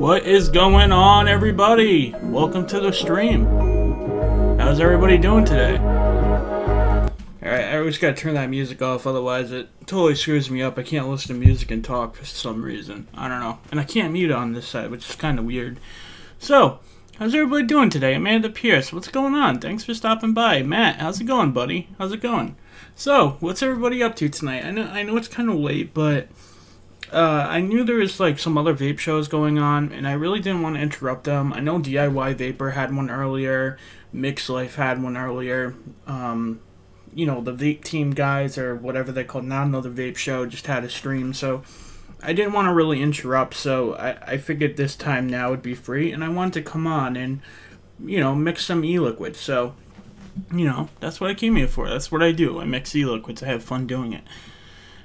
What is going on, everybody? Welcome to the stream. How's everybody doing today? Alright, I always gotta turn that music off, otherwise it totally screws me up. I can't listen to music and talk for some reason. I don't know. And I can't mute on this side, which is kind of weird. So, how's everybody doing today? Amanda Pierce, what's going on? Thanks for stopping by. Matt, how's it going, buddy? How's it going? So, what's everybody up to tonight? I know it's kind of late, but I knew there was like some other vape shows going on, and I really didn't want to interrupt them. I know DIY Vapor had one earlier, Mix Life had one earlier. You know, the Vape Team guys, or whatever they call now, another vape show, just had a stream, so I didn't want to really interrupt, so I figured this time now would be free, and I wanted to come on and, you know, mix some e-liquids, so, you know, that's what I came here for. That's what I do. I mix e-liquids. I have fun doing it.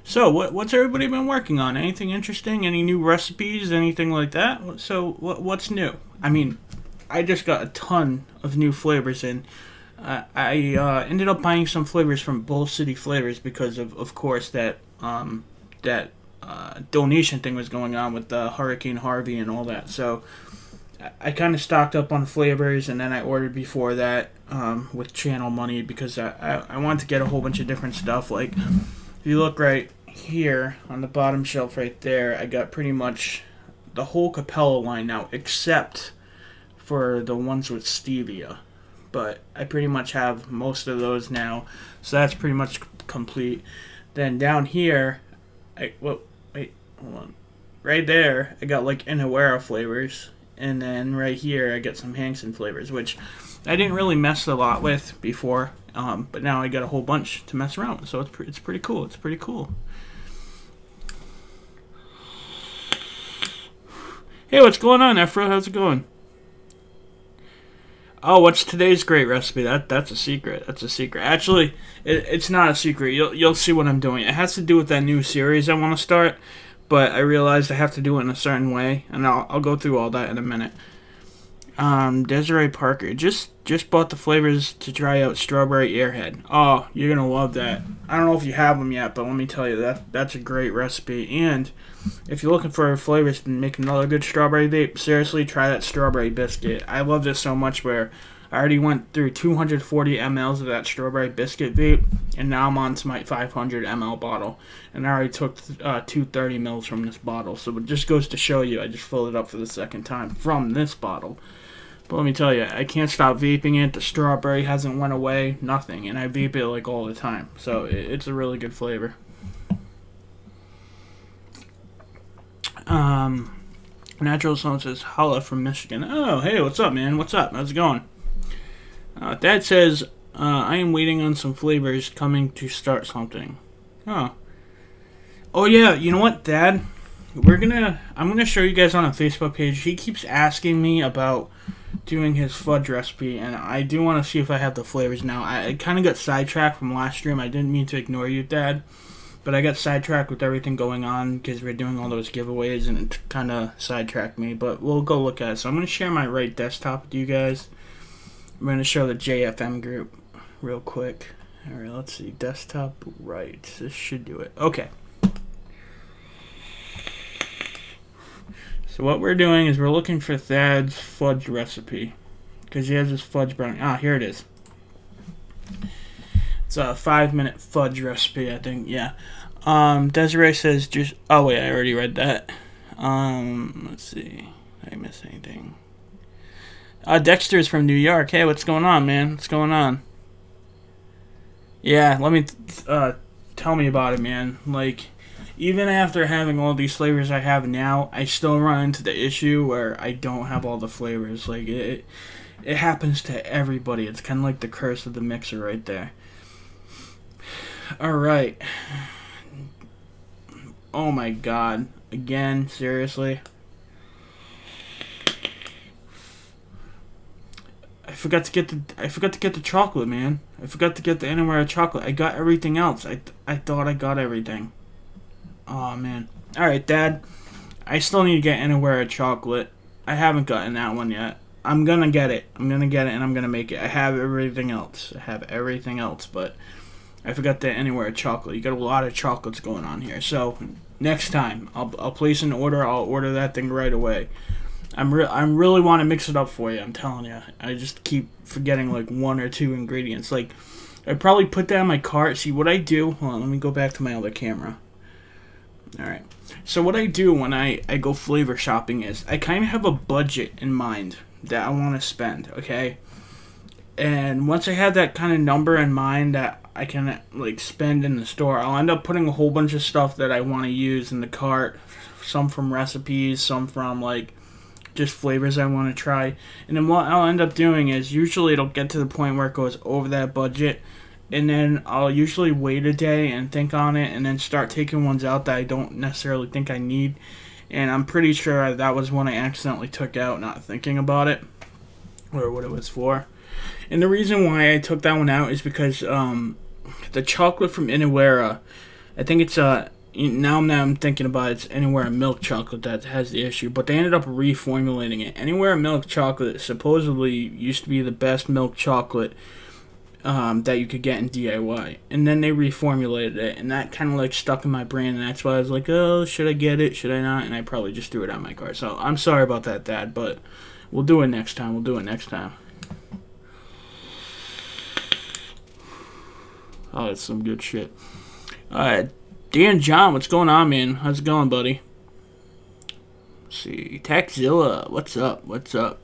So, what's everybody been working on? Anything interesting? Any new recipes? Anything like that? So, what's new? I mean, I just got a ton of new flavors in. I ended up buying some flavors from Bull City Flavors because of course, that donation thing was going on with Hurricane Harvey and all that. So, I kind of stocked up on flavors, and then I ordered before that with channel money because I wanted to get a whole bunch of different stuff. Like, if you look right here on the bottom shelf right there, I got pretty much the whole Capella line now, except for the ones with stevia. But I pretty much have most of those now, so that's pretty much complete. Then down here, wait, hold on. Right there, I got like Inawera flavors, and then right here I got some Hanson flavors, which I didn't really mess a lot with before, but now I got a whole bunch to mess around with, so it's pretty cool. It's pretty cool. Hey, what's going on, Ephra? How's it going? Oh, what's today's great recipe? That's a secret. That's a secret. Actually, it's not a secret. You'll see what I'm doing. It has to do with that new series I want to start, but I realized I have to do it in a certain way, and I'll go through all that in a minute. Desiree Parker just bought the flavors to try out Strawberry Airhead. Oh, you're gonna love that. I don't know if you have them yet, but let me tell you, that's a great recipe. And if you're looking for flavors to make another good strawberry vape, seriously, try that strawberry biscuit. I love this so much where I already went through 240 mLs of that strawberry biscuit vape, and now I'm on to my 500 ml bottle. And I already took 230 mils from this bottle, so it just goes to show you, I just filled it up for the second time from this bottle. But let me tell you, I can't stop vaping it. The strawberry hasn't went away, nothing, and I vape it like all the time. So it's a really good flavor. Natural Zone says, holla from Michigan. Oh, hey, what's up, man? What's up? How's it going? Dad says, I am waiting on some flavors coming to start something. Oh. Oh, yeah, you know what, Dad? I'm gonna show you guys on a Facebook page. He keeps asking me about doing his fudge recipe, and I do want to see if I have the flavors now. I kind of got sidetracked from last stream. I didn't mean to ignore you, Dad, but I got sidetracked with everything going on because we're doing all those giveaways, and it kind of sidetracked me, but we'll go look at it. So I'm going to share my right desktop with you guys. I'm going to show the JFM group real quick. Alright, let's see. Desktop right. This should do it. Okay. So what we're doing is we're looking for Thad's fudge recipe, because he has this fudge brownie. Ah, here it is. It's a 5-minute fudge recipe, I think. Yeah. Desiree says just. Oh wait, I already read that. Let's see. Did I miss anything? Dexter's from New York. Hey, what's going on, man? What's going on? Yeah, let me. Tell me about it, man. Like, even after having all these flavors I have now, I still run into the issue where I don't have all the flavors. Like, it happens to everybody. It's kind of like the curse of the mixer right there. Alright. Oh my god. Again, seriously? I forgot to get the chocolate, man. I forgot to get the Anywhere chocolate. I got everything else. I thought I got everything. Oh, man. Alright, Dad. I still need to get Anywhere chocolate. I haven't gotten that one yet. I'm gonna get it. I'm gonna get it, and I'm gonna make it. I have everything else. But I forgot the Anywhere chocolate. You got a lot of chocolates going on here. So, next time, I'll place an order. I'll order that thing right away. I'm really want to mix it up for you. I'm telling you. I just keep forgetting like 1 or 2 ingredients. Like, I probably put that in my cart. See what I do. Hold on, let me go back to my other camera. All right. So what I do when I go flavor shopping is I kind of have a budget in mind that I want to spend. Okay. And once I have that kind of number in mind that I can like spend in the store, I'll end up putting a whole bunch of stuff that I want to use in the cart. Some from recipes, some from like just flavors I want to try. And then what I'll end up doing is usually it'll get to the point where it goes over that budget, and then I'll usually wait a day and think on it and then start taking ones out that I don't necessarily think I need. And I'm pretty sure that was one I accidentally took out not thinking about it or what it was for. And the reason why I took that one out is because the chocolate from Inawera, I think it's now I'm thinking about it, it's Anywhere milk chocolate that has the issue, but they ended up reformulating it. Anywhere milk chocolate supposedly used to be the best milk chocolate that you could get in DIY, and then they reformulated it, and that kind of like stuck in my brain, and that's why I was like, oh, should I get it, should I not? And I probably just threw it out of my cart. So I'm sorry about that, Dad, but we'll do it next time. Oh, that's some good shit. Dan John, what's going on, man? How's it going, buddy? Let's see. Taxzilla, what's up?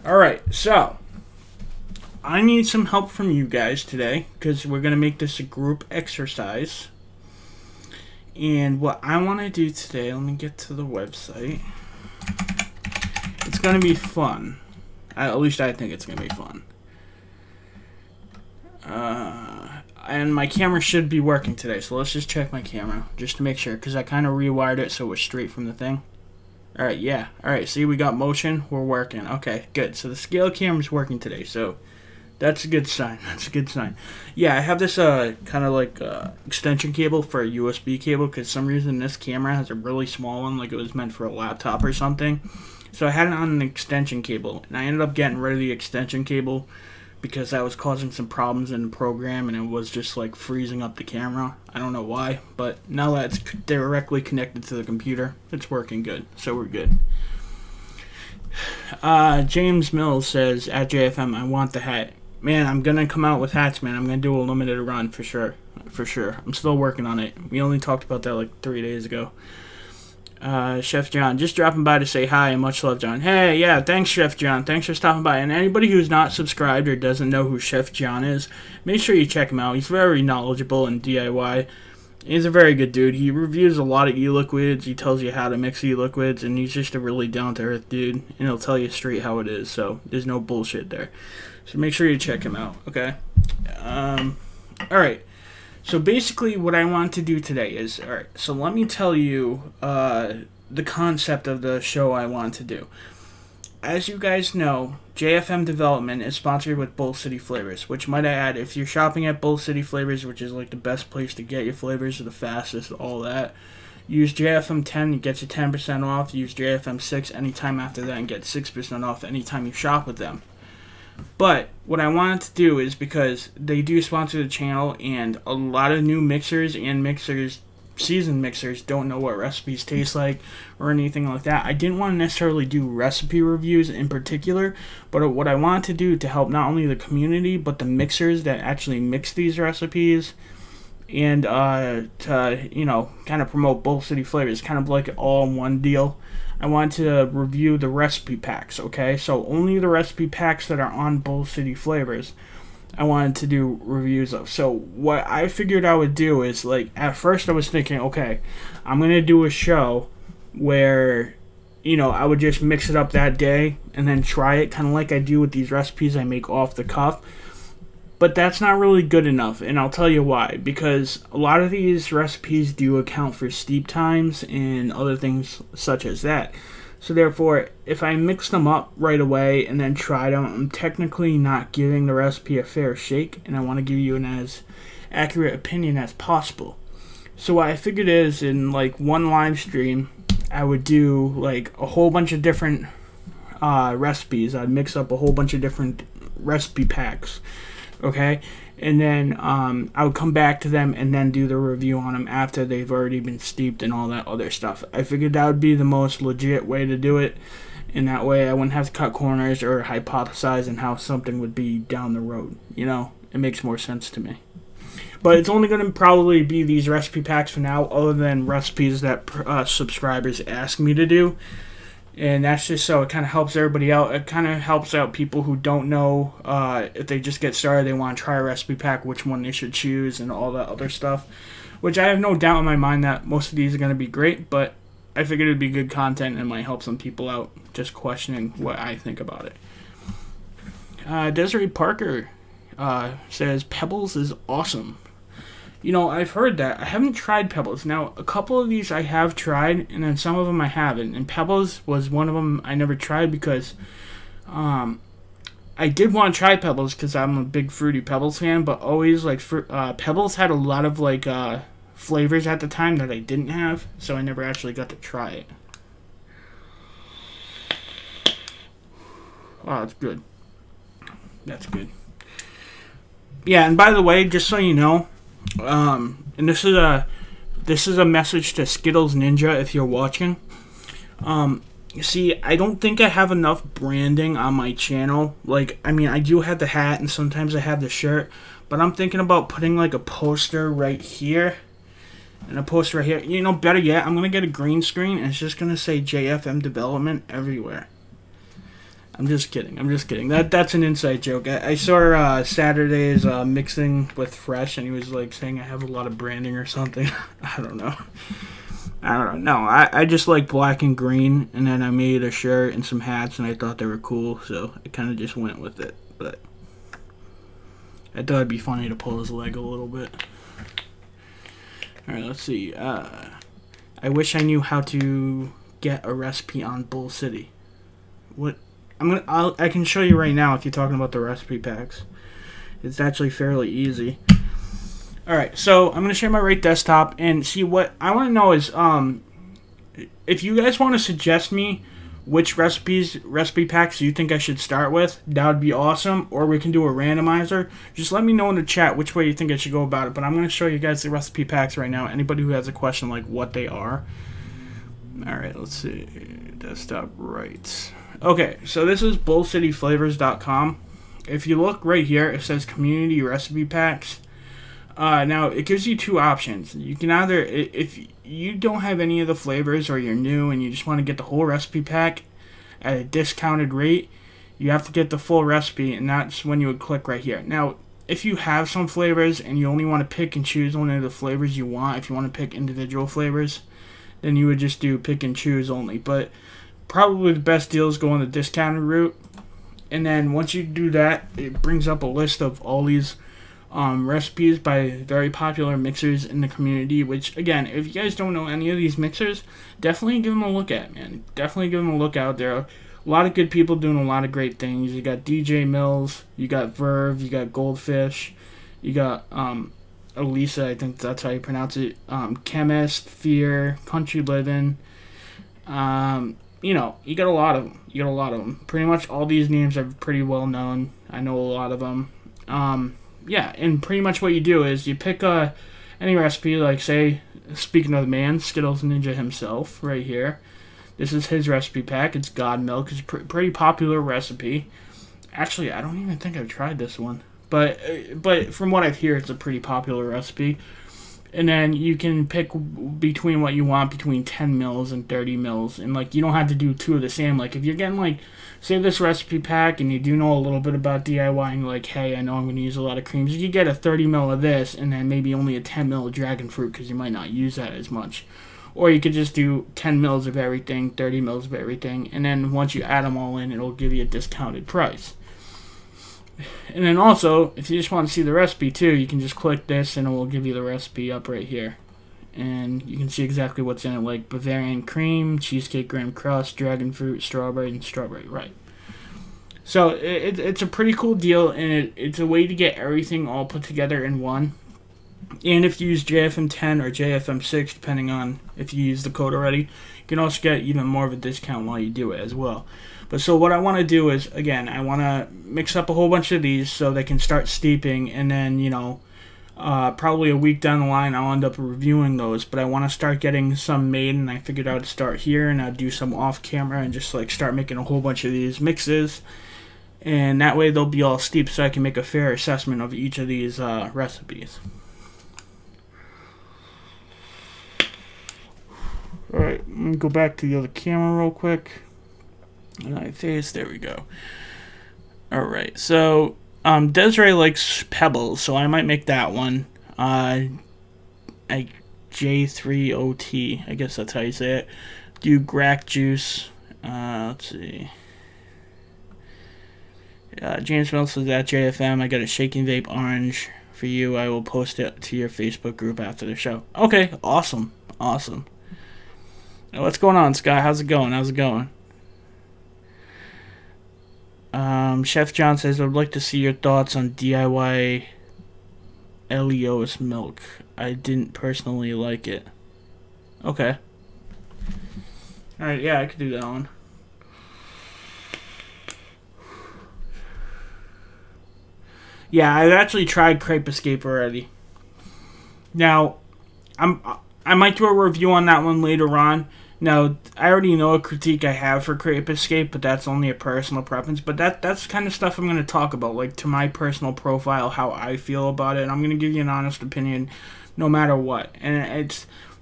Alright, so I need some help from you guys today because we're going to make this a group exercise. And what I want to do today, let me get to the website. It's going to be fun. At least I think it's going to be fun. And my camera should be working today, so let's just check my camera just to make sure, because I kind of rewired it so it was straight from the thing. Alright, yeah. Alright, see, we got motion. We're working. Okay, good. So the scale camera's working today, so that's a good sign. Yeah, I have this kind of like extension cable for a USB cable, because some reason this camera has a really small one, like it was meant for a laptop or something. So I had it on an extension cable, and I ended up getting rid of the extension cable because that was causing some problems in the program, and it was just like freezing up the camera. I don't know why, but now that it's directly connected to the computer, it's working good, so we're good. James Mills says, at JFM, I want the hat. Man, I'm gonna come out with hats, man. I'm gonna do a limited run for sure. I'm still working on it. We only talked about that like 3 days ago. Chef John, just dropping by to say hi and much love, John. Hey, yeah, thanks, Chef John. Thanks for stopping by. And anybody who's not subscribed or doesn't know who Chef John is, make sure you check him out. He's very knowledgeable in DIY. He's a very good dude. He reviews a lot of e-liquids. He tells you how to mix e-liquids, and he's just a really down-to-earth dude, and he'll tell you straight how it is, so there's no bullshit there. So make sure you check him out, okay? Alright. So basically what I want to do today is, alright, so let me tell you the concept of the show I want to do. As you guys know, JFM Development is sponsored with Bull City Flavors, which might I add, if you're shopping at Bull City Flavors, which is like the best place to get your flavors, the fastest, all that, use JFM 10, you get you 10% off. Use JFM 6 anytime after that and get 6% off anytime you shop with them. But what I wanted to do is, because they do sponsor the channel, and a lot of new mixers and seasoned mixers don't know what recipes taste like or anything like that. I didn't want to necessarily do recipe reviews in particular, but what I wanted to do to help not only the community but the mixers that actually mix these recipes, and to, you know, kind of promote Bull City Flavors, kind of like all in one deal. I want to review the recipe packs, okay? So only the recipe packs that are on Bull City Flavors I wanted to do reviews of. So what I figured I would do is, like, at first I was thinking, okay, I'm going to do a show where, you know, I would just mix it up that day and then try it, kind of like I do with these recipes I make off the cuff. But that's not really good enough, and I'll tell you why. Because a lot of these recipes do account for steep times and other things such as that. So therefore, if I mix them up right away and then try them, I'm technically not giving the recipe a fair shake, and I want to give you an as accurate opinion as possible. So what I figured is, in like one live stream, I would do like a whole bunch of different recipes. I'd mix up a whole bunch of different recipe packs. Okay, and then I would come back to them and then do the review on them after they've already been steeped and all that other stuff. I figured that would be the most legit way to do it, and that way I wouldn't have to cut corners or hypothesize on how something would be down the road. You know, it makes more sense to me. But it's only going to probably be these recipe packs for now, other than recipes that subscribers ask me to do. And that's just so it kind of helps everybody out. It kind of helps out people who don't know if they just get started, they want to try a recipe pack, which one they should choose, and all that other stuff. Which I have no doubt in my mind that most of these are going to be great, but I figured it would be good content and might help some people out just questioning what I think about it. Desiree Parker says, Pebbles is awesome. You know, I've heard that. I haven't tried Pebbles. Now, a couple of these I have tried, and then some of them I haven't. And Pebbles was one of them I never tried because I did want to try Pebbles because I'm a big Fruity Pebbles fan, but always, like, Pebbles had a lot of, like, flavors at the time that I didn't have, so I never actually got to try it. Oh, it's good. That's good. Yeah, and by the way, just so you know, and this is a message to Skittles Ninja if you're watching. See, I don't think I have enough branding on my channel. Like, I mean, I do have the hat and sometimes I have the shirt, but I'm thinking about putting like a poster right here and a poster right here. You know, better yet, I'm gonna get a green screen and it's just gonna say JFM Development everywhere. I'm just kidding. I'm just kidding. That's an inside joke. I saw Saturday's Mixing with Fresh, and he was like saying I have a lot of branding or something. I don't know. No, I just like black and green, and then I made a shirt and some hats, and I thought they were cool, so I kind of just went with it. But I thought it'd be funny to pull his leg a little bit. All right, let's see. I wish I knew how to get a recipe on Bull City. What? I can show you right now if you're talking about the recipe packs. It's actually fairly easy. Alright, so I'm going to share my right desktop and see what I want to know is if you guys want to suggest me which recipe packs you think I should start with, that would be awesome. Or we can do a randomizer. Just let me know in the chat which way you think I should go about it. But I'm going to show you guys the recipe packs right now. Anybody who has a question like what they are. Alright, let's see. Desktop right. Okay, so this is bullcityflavors.com. If you look right here, it says community recipe packs. Now, it gives you two options. You can either, if you don't have any of the flavors or you're new and you just want to get the whole recipe pack at a discounted rate, you have to get the full recipe, and that's when you would click right here. Now, if you have some flavors and you only want to pick and choose one of the flavors you want, if you want to pick individual flavors, then you would just do pick and choose only. But probably the best deal is go on the discounted route, and then once you do that, it brings up a list of all these recipes by very popular mixers in the community, which, again, if you guys don't know any of these mixers, definitely give them a look at, man. Definitely give them a look out. There are a lot of good people doing a lot of great things. You got DJ Mills, you got Verve, you got Goldfish, you got Elisa, I think that's how you pronounce it, Chemist, Fear, Country Living, you know, you got a lot of them. You got a lot of them. Pretty much all these names are pretty well known. I know a lot of them. Yeah, and pretty much what you do is you pick any recipe, like, say, speaking of the man, Skittles Ninja himself, right here. This is his recipe pack. It's God Milk. It's a pretty popular recipe. Actually, I don't even think I've tried this one. But from what I've heard, it's a pretty popular recipe. And then you can pick between what you want, between 10 mils and 30 mils. And, like, you don't have to do two of the same. Like, if you're getting, like, say this recipe pack and you do know a little bit about DIY and you're like, hey, I know I'm going to use a lot of creams, you get a 30 mil of this and then maybe only a 10 mil of dragon fruit because you might not use that as much. Or you could just do 10 mils of everything, 30 mils of everything. And then once you add them all in, it'll give you a discounted price. And then also, if you just want to see the recipe too, you can just click this and it will give you the recipe up right here. And you can see exactly what's in it, like Bavarian cream, cheesecake graham crust, dragon fruit, strawberry, and strawberry, right. So it's a pretty cool deal, and it's a way to get everything all put together in one. And if you use JFM 10 or JFM 6, depending on if you use the code already, you can also get even more of a discount while you do it as well. But so what I want to do is, again, I want to mix up a whole bunch of these so they can start steeping, and then, you know, probably a week down the line I'll end up reviewing those. But I want to start getting some made, and I figured I would start here, and I'd do some off camera and just like start making a whole bunch of these mixes. And that way they'll be all steep so I can make a fair assessment of each of these recipes. Alright, let me go back to the other camera real quick. And I face, there we go. Alright, so Desiree likes pebbles, so I might make that one. J3OT, I guess that's how you say it. Do grack juice. Let's see. James Mills says at JFM, I got a shaking vape orange for you. I will post it to your Facebook group after the show. Okay, awesome. Awesome. Now, what's going on, Scott? How's it going? How's it going? Chef John says, I'd like to see your thoughts on DIY Elios milk. I didn't personally like it. Okay. Alright, yeah, I could do that one. Yeah, I've actually tried Crepe Escape already. Now, I might do a review on that one later on. Now, I already know a critique I have for Crepe Escape, but that's only a personal preference. But that's kind of stuff I'm going to talk about, like to my personal profile, how I feel about it. And I'm going to give you an honest opinion no matter what. And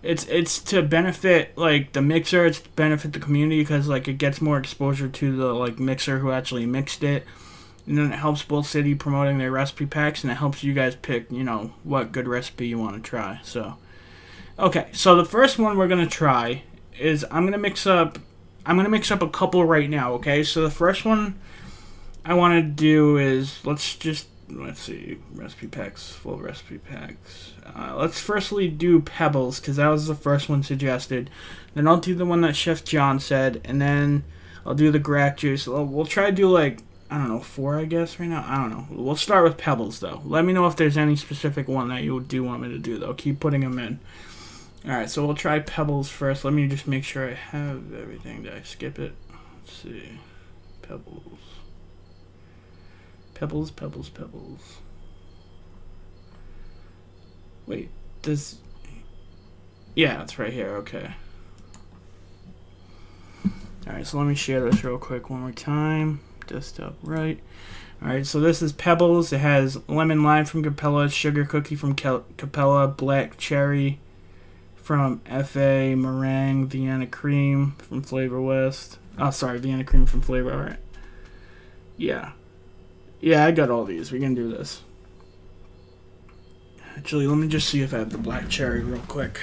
it's to benefit like the mixer, it's to benefit the community, because like it gets more exposure to the like mixer who actually mixed it. And then it helps Bull City promoting their recipe packs, and it helps you guys pick, you know, what good recipe you want to try. So, okay, so the first one we're going to try is I'm gonna mix up a couple right now. Okay, so the first one I want to do is let's see, recipe packs, full recipe packs. Let's firstly do pebbles, because that was the first one suggested. Then I'll do the one that Chef John said, and then I'll do the grack juice. We'll try to do like, I don't know, 4 I guess right now. I don't know. We'll start with pebbles though. Let me know if there's any specific one that you do want me to do though. Keep putting them in. Alright, so we'll try pebbles first. Let me just make sure I have everything. Did I skip it? Let's see. Pebbles. Pebbles, pebbles, pebbles. Wait, does... Yeah, it's right here. Okay. Alright, so let me share this real quick one more time. Desktop right. Alright, so this is pebbles. It has lemon lime from Capella, sugar cookie from Capella, black cherry from FA, meringue, Vienna cream from Flavor West. Oh, sorry, Vienna cream from Flavor. Alright. Yeah. Yeah, I got all these. We can do this. Actually, let me just see if I have the black cherry real quick.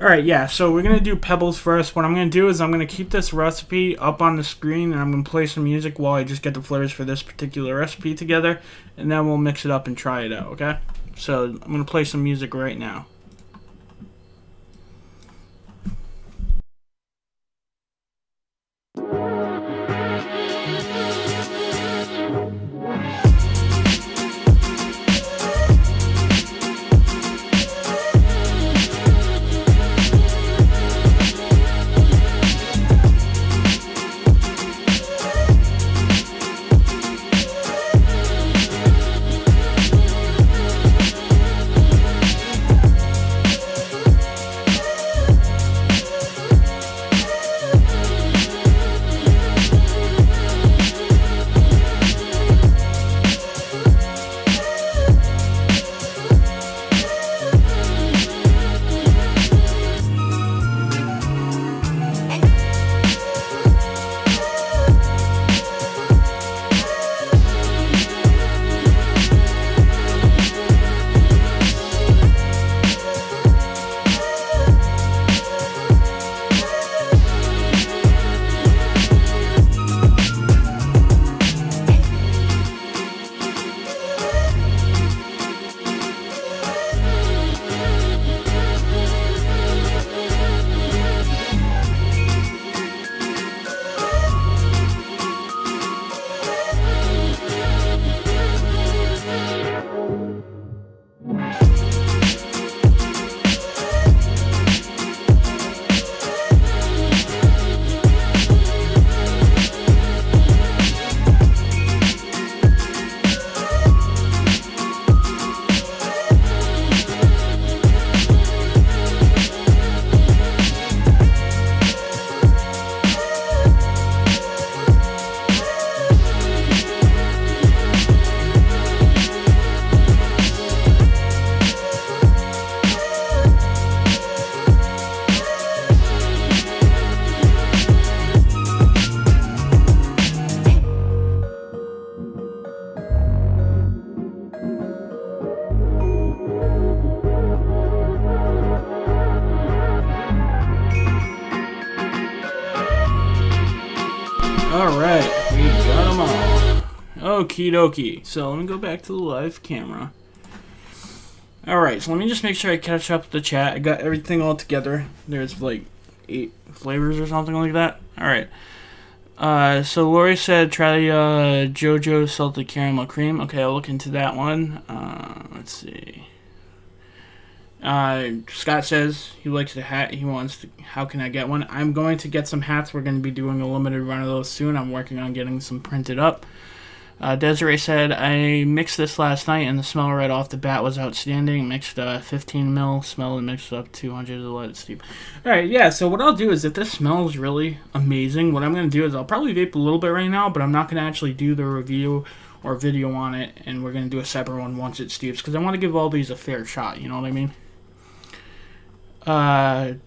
Alright, yeah, so we're going to do pebbles first. What I'm going to do is I'm going to keep this recipe up on the screen, and I'm going to play some music while I just get the flavors for this particular recipe together, and then we'll mix it up and try it out, okay? So I'm going to play some music right now. Alright, we got them all. Okie dokie. So let me go back to the live camera. Alright, so let me just make sure I catch up with the chat. I got everything all together. There's like 8 flavors or something like that. Alright. So Lori said try JoJo salted caramel cream. Okay, I'll look into that one. Let's see. Scott says he likes the hat. He wants to, how can I get one? I'm going to get some hats. We're going to be doing a limited run of those soon. I'm working on getting some printed up. Desiree said, I mixed this last night and the smell right off the bat was outstanding. Mixed 15 mil, smell and mixed up 200 to let it steep. Alright, yeah, so what I'll do is if this smells really amazing, what I'm going to do is I'll probably vape a little bit right now, but I'm not going to actually do the review or video on it, and we're going to do a separate one once it steeps, because I want to give all these a fair shot, you know what I mean?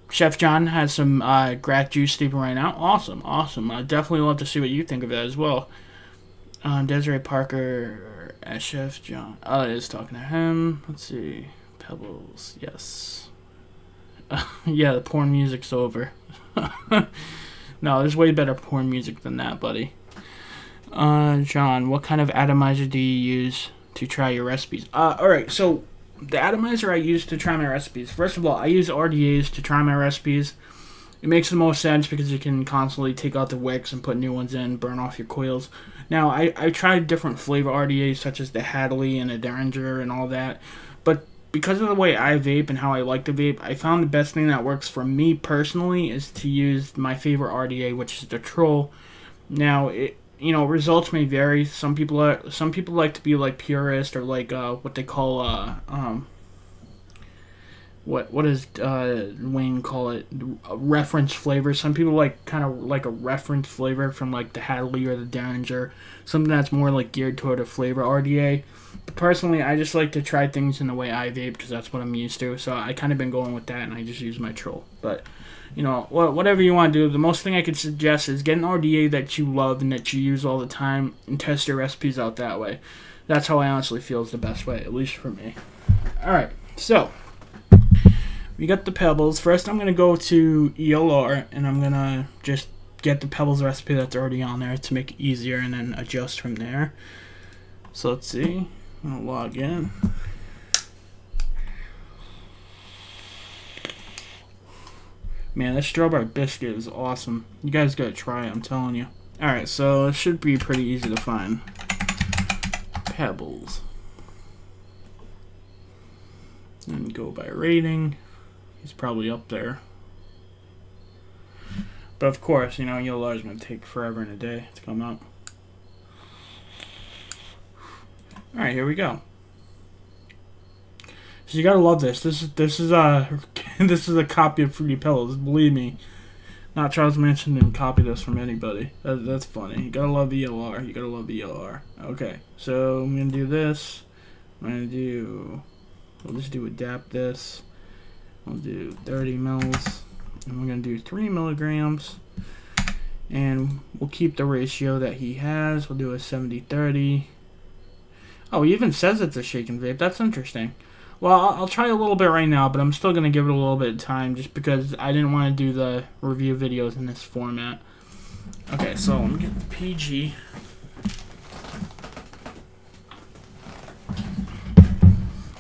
Chef John has some grass juice steeping right now. Awesome, awesome. I'd definitely love to see what you think of that as well. Desiree Parker, Chef John. Is talking to him. Let's see. Pebbles, yes. Yeah, the porn music's over. No, there's way better porn music than that, buddy. John, what kind of atomizer do you use to try your recipes? Alright, so the atomizer I use to try my recipes. First of all, I use RDAs to try my recipes. It makes the most sense because you can constantly take out the wicks and put new ones in, burn off your coils. Now, I tried different flavor RDAs such as the Hadley and the Derringer and all that, but because of the way I vape and how I like to vape, I found the best thing that works for me personally is to use my favorite RDA, which is the Troll. Now, results may vary. Some people like to be like purist or like what they call what does Wayne call it? A reference flavor. Some people like kind of like a reference flavor from like the Hadley or the Derringer, something that's more like geared toward a flavor RDA. But personally, I just like to try things in the way I vape because that's what I'm used to. So I kind of been going with that, and I just use my Troll. But you know, whatever you want to do, the most thing I could suggest is get an RDA that you love and that you use all the time, and test your recipes out that way. That's how I honestly feel is the best way, at least for me. All right, so we got the Pebbles. First, I'm going to go to ELR, and I'm going to just get the Pebbles recipe that's already on there to make it easier, and then adjust from there. So let's see. I'm going to log in. Man, this strawberry biscuit is awesome. You guys got to try it, I'm telling you. Alright, so it should be pretty easy to find. Pebbles. And go by rating. He's probably up there. But of course, you know, ELR is going to take forever and a day to come out. Alright, here we go. So you gotta love this. This is a this is a copy of Fruity Pebbles. Believe me, not Charles Manson didn't copy this from anybody. That's funny. You gotta love ELR. You gotta love ELR. Okay, so I'm gonna do this. We'll just do adapt this. We'll do 30 mils, and we're gonna do 3 milligrams, and we'll keep the ratio that he has. We'll do a 70-30. Oh, he even says it's a shake and vape. That's interesting. Well, I'll try a little bit right now, but I'm still going to give it a little bit of time just because I didn't want to do the review videos in this format. Okay, so let me get the PG.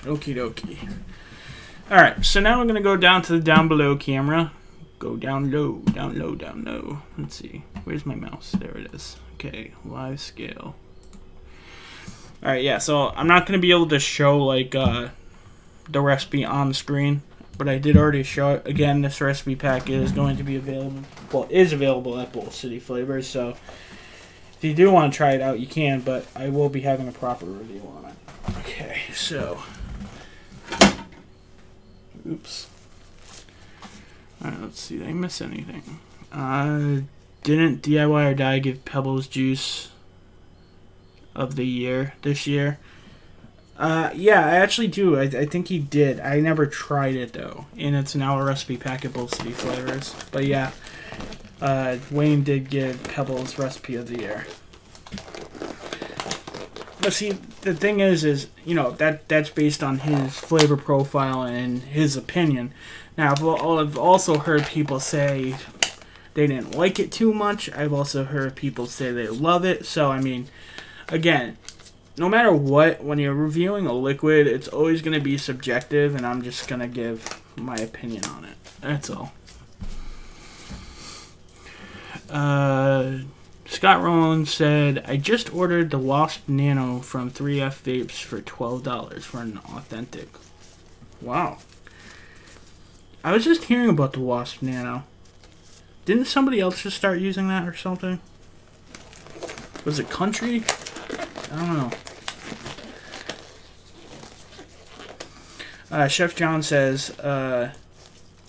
Okie dokie. Alright, so now I'm going to go down to the down below camera. Go down low, down low, down low. Let's see. Where's my mouse? There it is. Okay, live scale. Alright, yeah, so I'm not going to be able to show, like, the recipe on the screen, but I did already show it. Again, this recipe pack is going to be available, well, is available at Bowl City Flavors, so if you do want to try it out, you can, but I will be having a proper review on it. Okay, so, oops. Alright, let's see, did I miss anything? Didn't DIY or Die give Pebbles Juice of the year this year? Yeah, I actually do. I think he did. I never tried it though, and it's now a recipe pack at Bowl City Flavors. But yeah, Wayne did give Pebbles Recipe of the Year. But see, the thing is you know that's based on his flavor profile and his opinion. Now, I've also heard people say they didn't like it too much. I've also heard people say they love it. So, I mean, again, no matter what, when you're reviewing a liquid, it's always going to be subjective, and I'm just going to give my opinion on it. That's all. Scott Rowland said, I just ordered the Wasp Nano from 3F Vapes for $12 for an authentic. Wow. I was just hearing about the Wasp Nano. Didn't somebody else just start using that or something? Was it Country? I don't know. Chef John says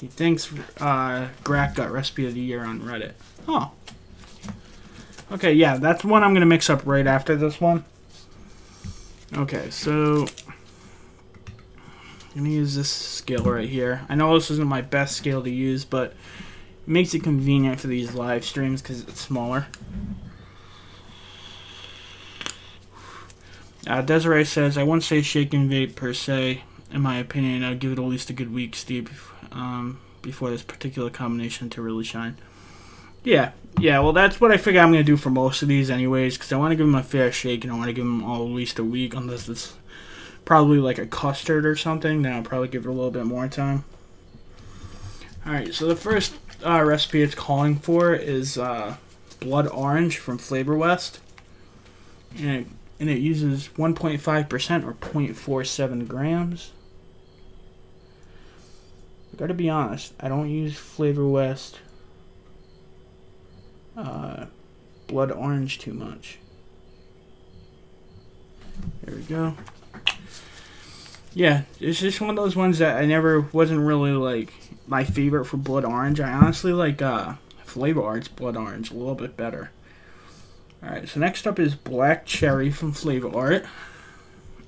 he thinks Grack got Recipe of the Year on Reddit. Oh. Okay, yeah, that's one I'm going to mix up right after this one. Okay, so I'm going to use this scale right here. I know this isn't my best scale to use, but it makes it convenient for these live streams because it's smaller. Desiree says, I wouldn't say shake and vape per se. In my opinion, I'd give it at least a good week, Steve, before this particular combination to really shine. Yeah, well, that's what I figure I'm going to do for most of these anyways, because I want to give them a fair shake, and I want to give them all at least a week, unless it's probably like a custard or something, then I'll probably give it a little bit more time. Alright, so the first recipe it's calling for is Blood Orange from Flavor West, and it uses 1.5% or 0.47 grams. I gotta be honest, I don't use Flavor West Blood Orange too much. There we go. Yeah, it's just one of those ones that I never wasn't really like my favorite for Blood Orange. I honestly like Flavor Art's Blood Orange a little bit better. Alright, so next up is Black Cherry from Flavor Art.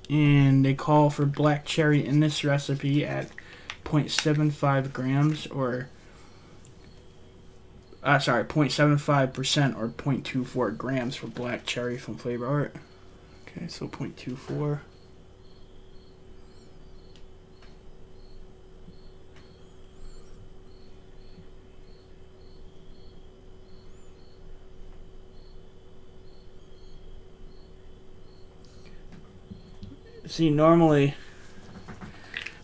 And they call for Black Cherry in this recipe at 0.75 grams or 0.75% or 0.24 grams for Black Cherry from Flavor Art. Okay, so 0.24. See, normally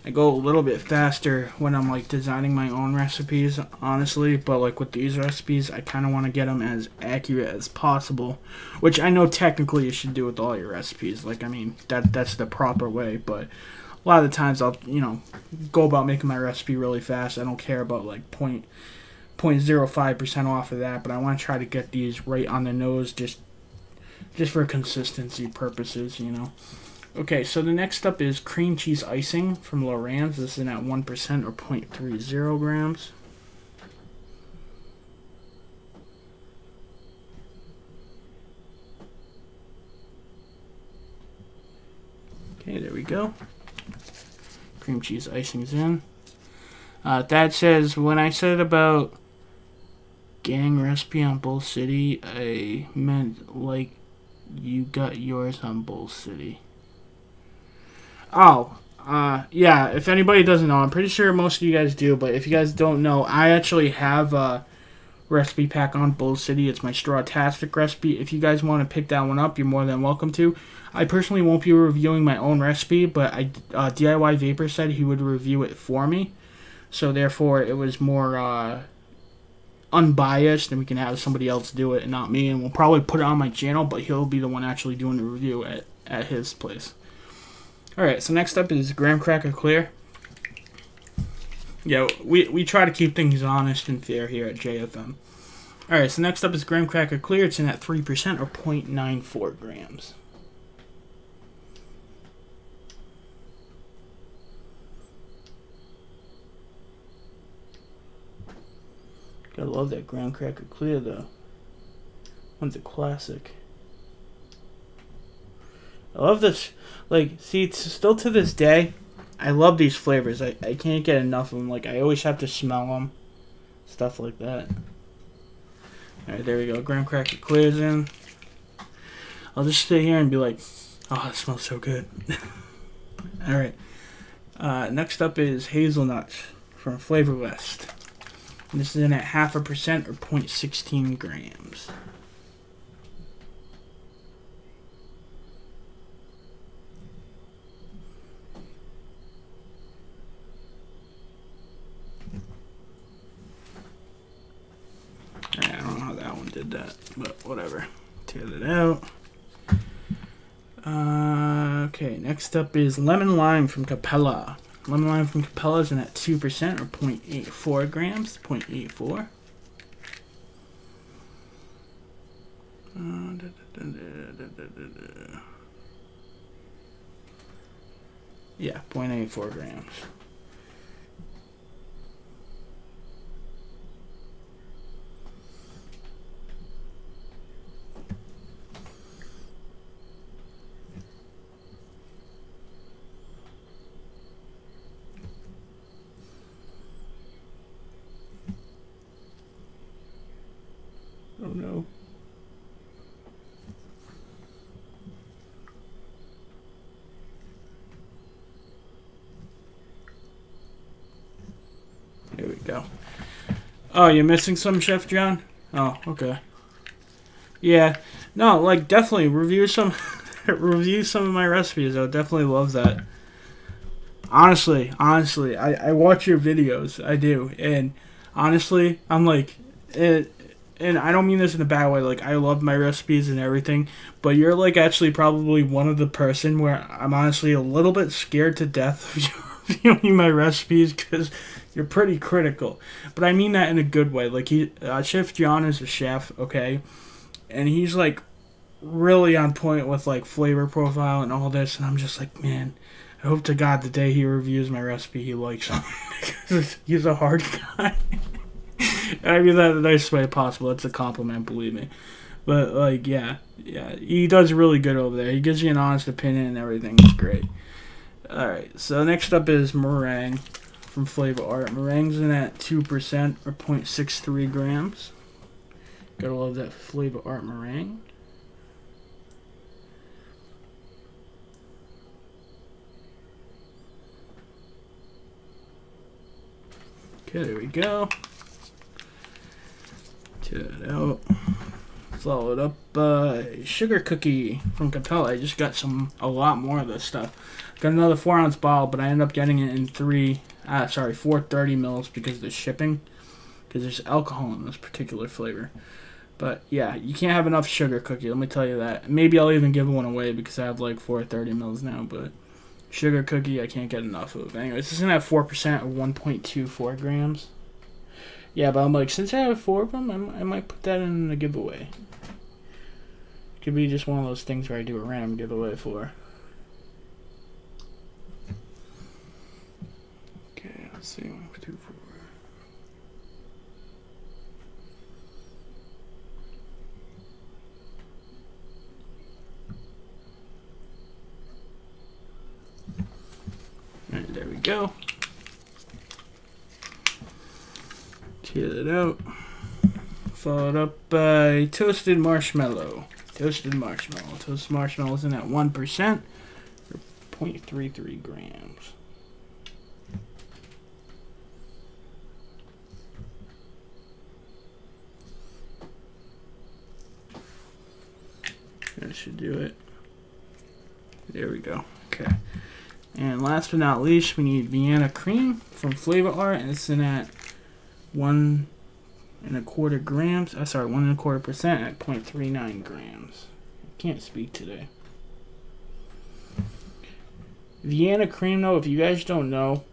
I go a little bit faster when I'm like designing my own recipes, honestly, but like with these recipes, I kind of want to get them as accurate as possible, which I know technically you should do with all your recipes. Like, I mean, that's the proper way, but a lot of the times I'll, you know, go about making my recipe really fast. I don't care about like 0.05% off of that, but I want to try to get these right on the nose just for consistency purposes, you know. Okay, so the next up is cream cheese icing from Loran's. This is at 1% or 0.30 grams. Okay, there we go. Cream cheese icing's in. That says, when I said about gang recipe on Bull City, I meant like you got yours on Bull City. Oh, yeah, if anybody doesn't know, I'm pretty sure most of you guys do, but if you guys don't know, I actually have a recipe pack on Bull City. It's my Strawtastic recipe. If you guys want to pick that one up, you're more than welcome to. I personally won't be reviewing my own recipe, but DIY Vapor said he would review it for me, so therefore it was more unbiased, and we can have somebody else do it and not me, and we'll probably put it on my channel, but he'll be the one actually doing the review at his place. Alright, so next up is Graham Cracker Clear. Yeah, we try to keep things honest and fair here at JFM. Alright, so next up is Graham Cracker Clear. It's in at 3% or 0.94 grams. Gotta love that Graham Cracker Clear, though. One's a classic. I love this. Like, see, it's still to this day, I love these flavors. I can't get enough of them. Like, I always have to smell them. Stuff like that. Alright, there we go. Graham Cracker Clear's in. I'll just sit here and be like, oh, it smells so good. Alright. Next up is Hazelnuts from Flavor West. And this is in at 0.5% or 0.16 grams. I don't know how that one did that, but whatever. Tear it out. Okay, next up is lemon lime from Capella. Lemon lime from Capella is in at 2% or 0.84 grams. 0.84. Yeah, 0.84 grams. Oh no. There we go. Oh, you're missing some, Chef John? Oh, okay. Yeah. No, like, definitely review some review some of my recipes. I would definitely love that. Honestly, I watch your videos. I do. And honestly, I'm like, and I don't mean this in a bad way, like, I love my recipes and everything, but you're, like, actually probably one of the person where I'm honestly a little bit scared to death of reviewing my recipes, because you're pretty critical. But I mean that in a good way. Like, Chef John is a chef, okay, and he's, like, really on point with, like, flavor profile and all this, and I'm just like, man, I hope to God the day he reviews my recipe he likes it, because he's a hard guy. I mean that in the nicest way possible. It's a compliment, believe me. But, like, yeah, he does really good over there. He gives you an honest opinion and everything. It's great. Alright, so next up is meringue from Flavor Art. Meringue's in at 2% or 0.63 grams. Gotta love that Flavor Art meringue. Okay, there we go. Get it out. Followed up by sugar cookie from Capella. I just got a lot more of this stuff. Got another 4-ounce bottle, but I ended up getting it in 430 mils because of the shipping. Because there's alcohol in this particular flavor. But yeah, you can't have enough sugar cookie, let me tell you that. Maybe I'll even give one away because I have like 430 mils now, but sugar cookie I can't get enough of. Anyways, this is at 4% or 1.24 grams. Yeah, but I'm like, since I have 4 of them, I might put that in a giveaway. Could be just one of those things where I do a random giveaway for. Okay, let's see. 1, 2, 4. Alright, there we go. Get it out. Followed up by toasted marshmallow. Toasted marshmallows in at 1% or 0.33 grams. That should do it. There we go. Okay. And last but not least, we need Vienna cream from Flavor Art, and it's in at 1.25 grams. 1.25% at 0.39 grams. I can't speak today. Vienna cream, though, if you guys don't know,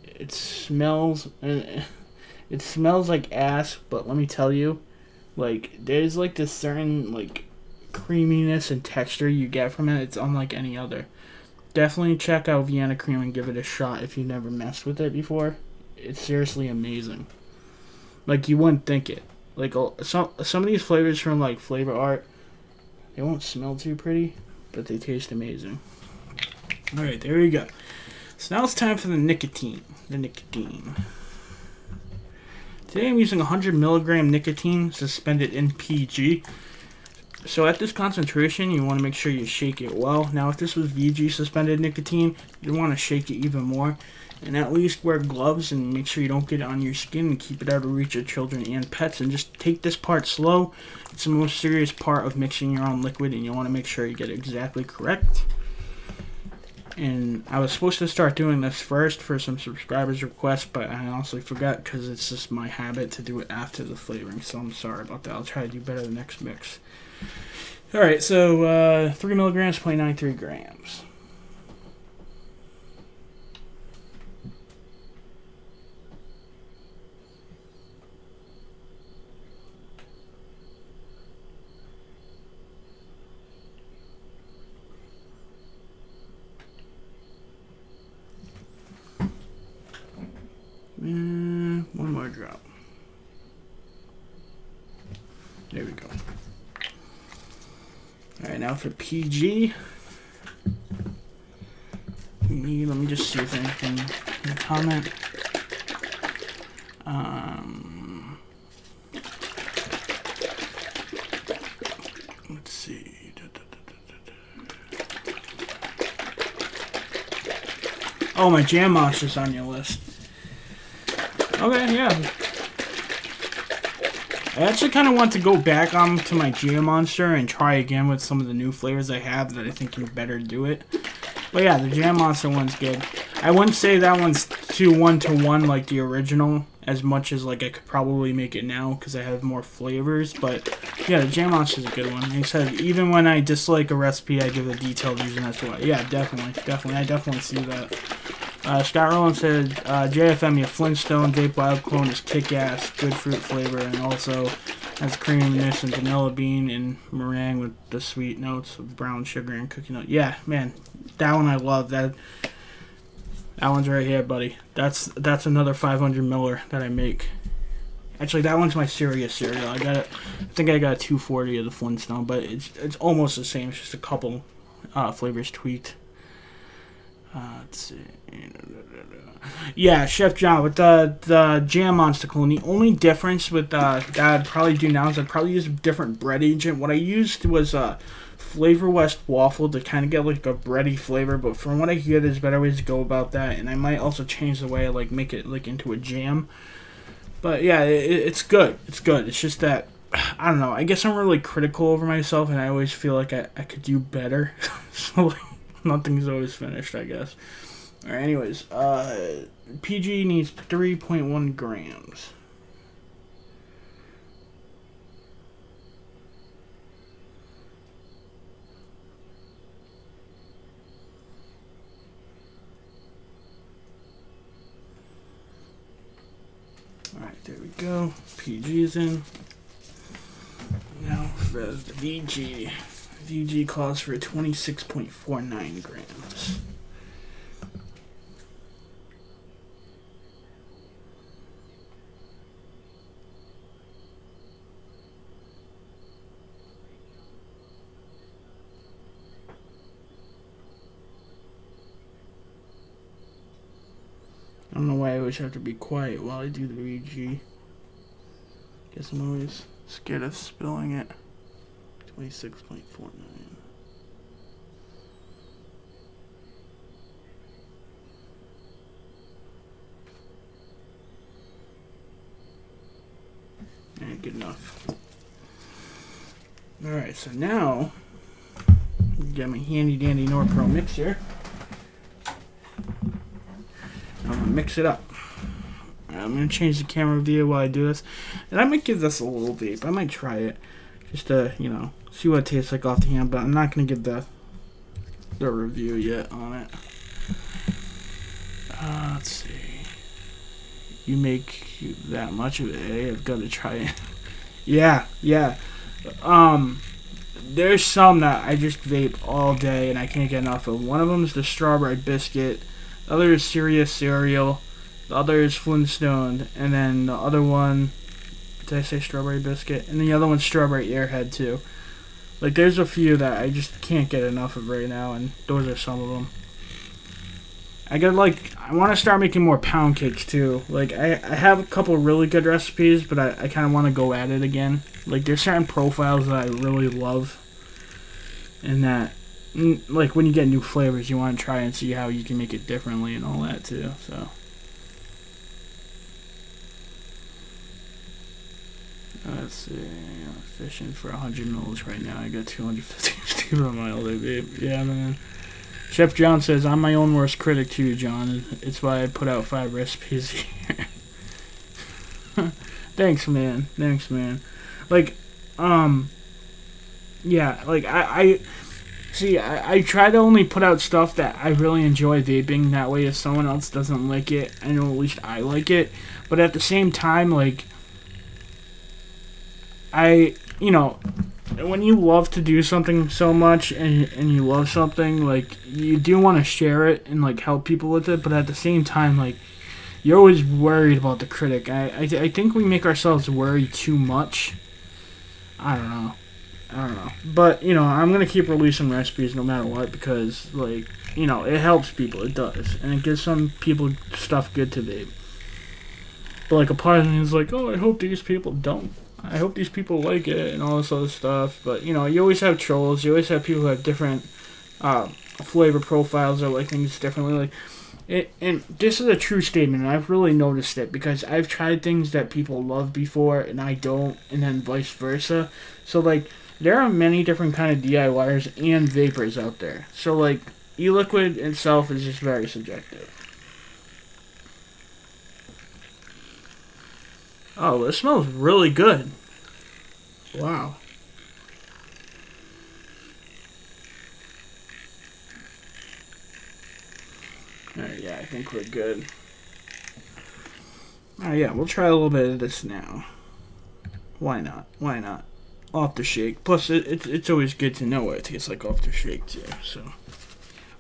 it smells like ass. But let me tell you, like, there's like this certain like creaminess and texture you get from it. It's unlike any other. Definitely check out Vienna cream and give it a shot if you've never messed with it before. It's seriously amazing. Like, you wouldn't think it. Like, some of these flavors from, like, Flavor Art, they won't smell too pretty, but they taste amazing. Alright, there we go. So now it's time for the nicotine. Today I'm using 100 milligram nicotine suspended in PG. So at this concentration, you want to make sure you shake it well. Now, if this was VG suspended nicotine, you want to shake it even more. And at least wear gloves and make sure you don't get it on your skin and keep it out of reach of children and pets. And just take this part slow. It's the most serious part of mixing your own liquid, and you want to make sure you get it exactly correct. And I was supposed to start doing this first for some subscribers' requests, but I honestly forgot because it's just my habit to do it after the flavoring. So I'm sorry about that. I'll try to do better the next mix. Alright, so 3 milligrams, 0.93 grams. And one more drop. There we go. Alright, now for PG. Let me just see if anything in the comment. Let's see. Oh, my Jam Monster's on your list. Okay, yeah. I actually kind of want to go back to my Jam Monster and try again with some of the new flavors I have that I think you better do it. But yeah, the Jam Monster one's good. I wouldn't say that one's too one-to-one like the original, as much as like I could probably make it now because I have more flavors. But yeah, the Jam Monster's a good one. He said even when I dislike a recipe, I give a detailed reason as to why. Yeah, definitely. I definitely see that. Scott Rowland said, JFM, your Flintstone Vape Wild Clone is kick-ass, good fruit flavor, and also has creaminess and vanilla bean and meringue with the sweet notes of brown sugar and cookie nut. Yeah, man, that one I love. That one's right here, buddy. That's another 500 miller that I make. Actually, that one's my serious cereal. I think I got a 240 of the Flintstone, but it's almost the same. It's just a couple flavors tweaked. Let's see. Yeah, Chef John, with the Jam Monster clone, the only difference with that I'd probably do now is I'd probably use a different bread agent. What I used was Flavor West waffle to kind of get like a bready flavor, but from what I hear, there's better ways to go about that, and I might also change the way I like make it like into a jam. But yeah, it's good. It's good. It's just that I don't know. I guess I'm really critical over myself, and I always feel like I could do better. So like, nothing's always finished, I guess. Alright, anyways, PG needs 3.1 grams. Alright, there we go. PG's in. Now for the VG. VG calls for 26.49 grams. I don't know why I always have to be quiet while I do the VG. Guess I'm always scared of spilling it. 26.49. Alright, good enough. Alright, so now get my handy dandy Norpro mixer. I'm gonna mix it up. I'm gonna change the camera view while I do this, and I might give this a little vape. I might try it just to, you know, see what it tastes like off the hand. But I'm not gonna give the review yet on it. Let's see. You make that much of it, eh? I've got to try it. Yeah. There's some that I just vape all day and I can't get enough of. One of them is the strawberry biscuit. The other is Serious Cereal. The other is Flintstone. And then the other one, did I say strawberry biscuit? And the other one's strawberry airhead too. Like, there's a few that I just can't get enough of right now, and those are some of them. I want to start making more pound cakes too. Like, I have a couple really good recipes, but I kind of want to go at it again. Like, there's certain profiles that I really love, and that like when you get new flavors, you want to try and see how you can make it differently and all that too. So. Let's see, I'm fishing for 100 mils right now. I got 250 on my other vape. Yeah, man. Chef John says, I'm my own worst critic too, John. It's why I put out 5 recipes here. Thanks, man. Thanks, man. Like, yeah, like, I try to only put out stuff that I really enjoy vaping. That way, if someone else doesn't like it, I know at least I like it. But at the same time, like, you know, when you love to do something so much and you love something, like, you do want to share it and, like, help people with it, but at the same time, like, you're always worried about the critic. I think we make ourselves worry too much. I don't know. But, you know, I'm going to keep releasing recipes no matter what because, like, you know, it helps people. It does. And it gives some people stuff good to vape. But, like, a part of me is like, oh, I hope these people don't. I hope these people like it and all this other stuff. But, you know, you always have trolls. You always have people who have different flavor profiles or like things differently. Like, and this is a true statement, and I've really noticed it because I've tried things that people love before and I don't, and then vice versa. So, like, there are many different kind of DIYers and vapors out there. So, like, e-liquid itself is just very subjective. Oh, this smells really good. Wow. Alright, yeah, I think we're good. Alright, yeah, we'll try a little bit of this now. Why not? Why not? Off the shake. Plus, it's always good to know what it tastes like off the shake, too. So,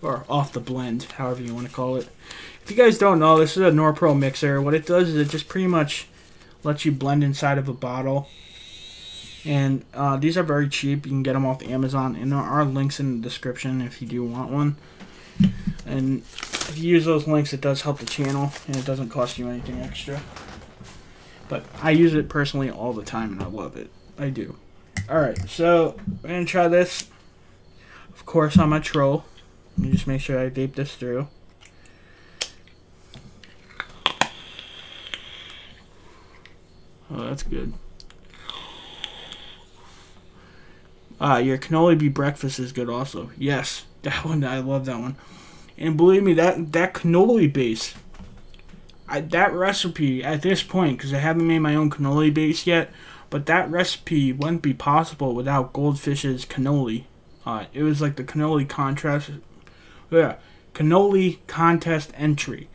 or off the blend, however you want to call it. If you guys don't know, this is a Norpro mixer. What it does is it just pretty much lets you blend inside of a bottle. And these are very cheap. You can get them off Amazon. And there are links in the description if you do want one. And if you use those links, it does help the channel. And it doesn't cost you anything extra. But I use it personally all the time, and I love it. I do. Alright, so we're going to try this. Of course, on my troll. Let me just make sure I vape this through. Oh, that's good. Your cannoli bee breakfast is good also. Yes, that one, I love that one. And believe me, that cannoli base, that recipe at this point, because I haven't made my own cannoli base yet, but that recipe wouldn't be possible without Goldfish's cannoli. It was like the cannoli contest entry.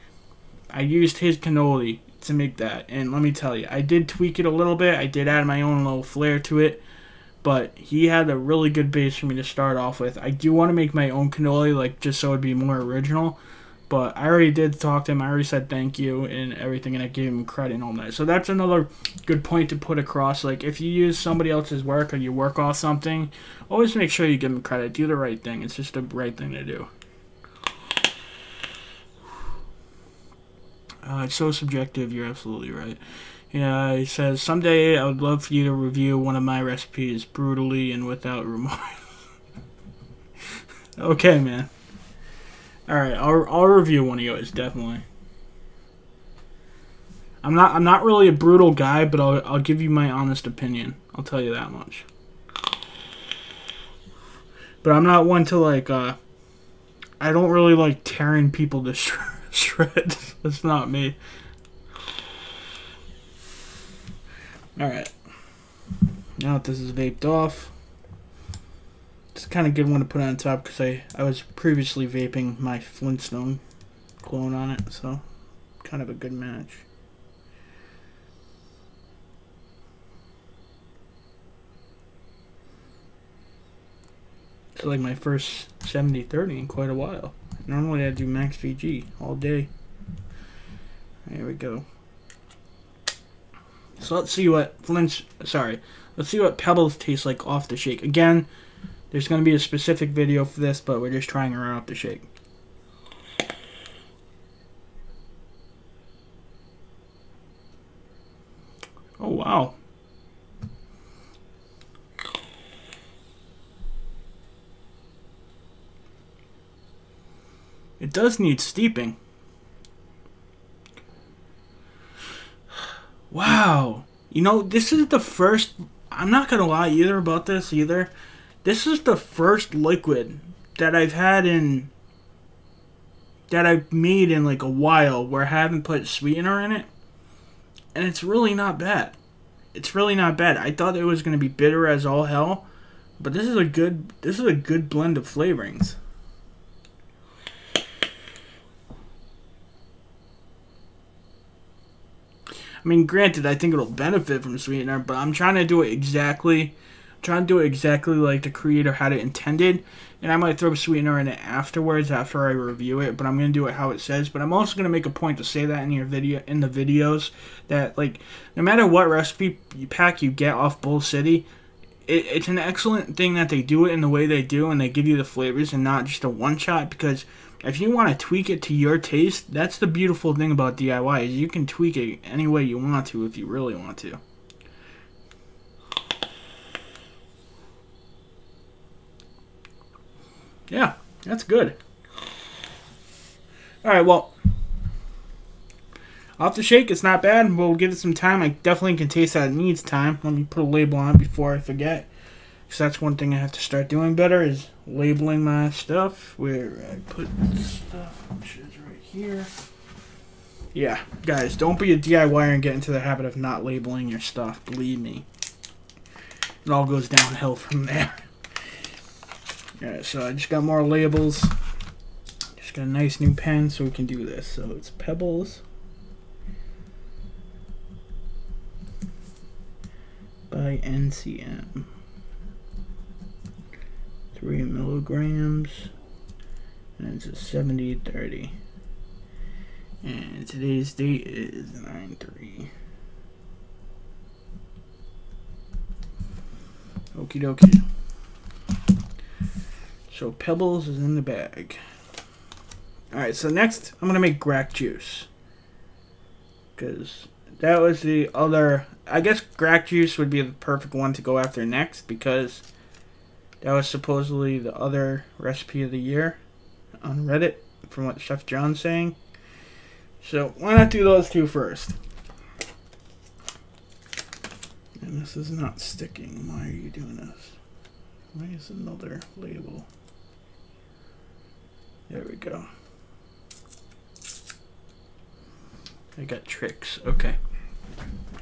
I used his cannoli to make that, and let me tell you, I did tweak it a little bit. I did add my own little flair to it, but he had a really good base for me to start off with. I do want to make my own cannoli, like, just so it'd be more original, but I already did talk to him. I already said thank you and everything, and I gave him credit and all that. So that's another good point to put across. Like, if you use somebody else's work or you work off something, always make sure you give them credit. Do the right thing. It's just the right thing to do. It's so subjective. You're absolutely right. Yeah, he says, someday I would love for you to review one of my recipes brutally and without remorse. Okay, man. Alright, I'll review one of yours, definitely. I'm not really a brutal guy, but I'll give you my honest opinion. I'll tell you that much. But I'm not one to, like, I don't really like tearing people to shreds. That's not me. Alright. Now that this is vaped off, it's kind of good one to put on top because I was previously vaping my Flintstone clone on it, so kind of a good match. It's like my first 70-30 in quite a while. Normally I do max VG all day. There we go. So let's see what let's see what Pebbles tastes like off the shake. Again, there's going to be a specific video for this, but we're just trying around off the shake. Oh, wow. It does need steeping. Wow. You know, this is the first... I'm not going to lie either about this either. This is the first liquid that I've had in... that I've made in like a while where I haven't put sweetener in it. And it's really not bad. It's really not bad. I thought it was going to be bitter as all hell. But this is a good blend of flavorings. I mean, granted, I think it'll benefit from sweetener, but I'm trying to do it exactly like the creator had it intended. And I might throw sweetener in it afterwards, after I review it, but I'm going to do it how it says. But I'm also going to make a point to say that in the videos, that like no matter what recipe pack you get off Bull City, it's an excellent thing that they do it in the way they do, and they give you the flavors and not just a one-shot, because if you want to tweak it to your taste, that's the beautiful thing about DIY, is you can tweak it any way you want to if you really want to. Yeah, that's good. Alright, well, off the shake, it's not bad. We'll give it some time. I definitely can taste that it needs time. Let me put a label on it before I forget. Because that's one thing I have to start doing better, is labeling my stuff. Where I put stuff, which is right here. Yeah, guys, don't be a DIYer and get into the habit of not labeling your stuff. Believe me. It all goes downhill from there. Alright, so I just got more labels. Just got a nice new pen so we can do this. So it's Pebbles by NCM. 3 milligrams. And it's a 70/30. And today's date is 9/3. Okie dokie. So Pebbles is in the bag. Alright, so next I'm going to make grack juice. Because that was the other... I guess grack juice would be the perfect one to go after next, because that was supposedly the other recipe of the year on Reddit, from what Chef John's saying. So why not do those two first? And this is not sticking. Why are you doing this? Why is another label? There we go. I got tricks. Okay.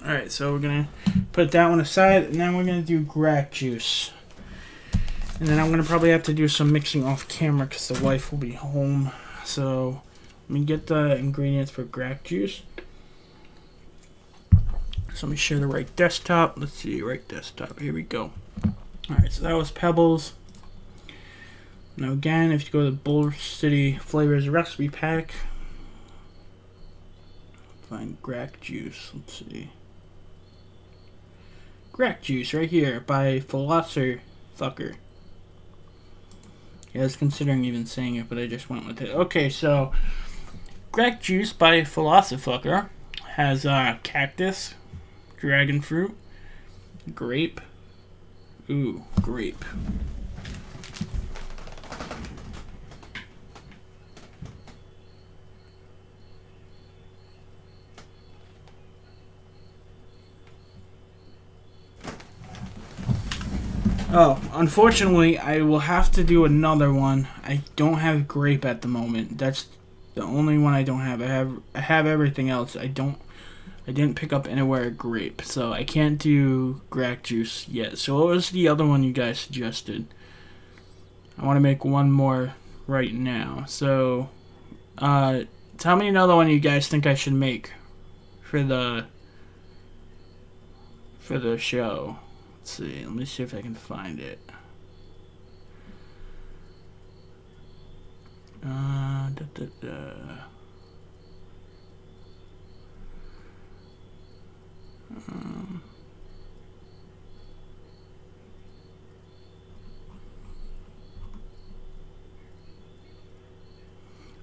Alright, so we're going to put that one aside, and then we're going to do grack juice. And then I'm going to probably have to do some mixing off camera because the wife will be home. So let me get the ingredients for grack juice. So let me share the right desktop. Let's see, right desktop. Here we go. Alright, so that was Pebbles. Now again, if you go to the Bull City Flavors Recipe Pack, find grack juice. Let's see. Grack juice right here by Philosopher Fucker. Yeah, I was considering even saying it, but I just went with it. Okay, so grack juice by Philosopher Fucker has cactus, dragon fruit, grape. Ooh, grape. Oh, unfortunately, I will have to do another one. I don't have grape at the moment. That's the only one I don't have. I have everything else. I didn't pick up anywhere grape, so I can't do grack juice yet. So what was the other one you guys suggested? I want to make one more right now. So, tell me another one you guys think I should make for the show. Let's see. Let me see if I can find it.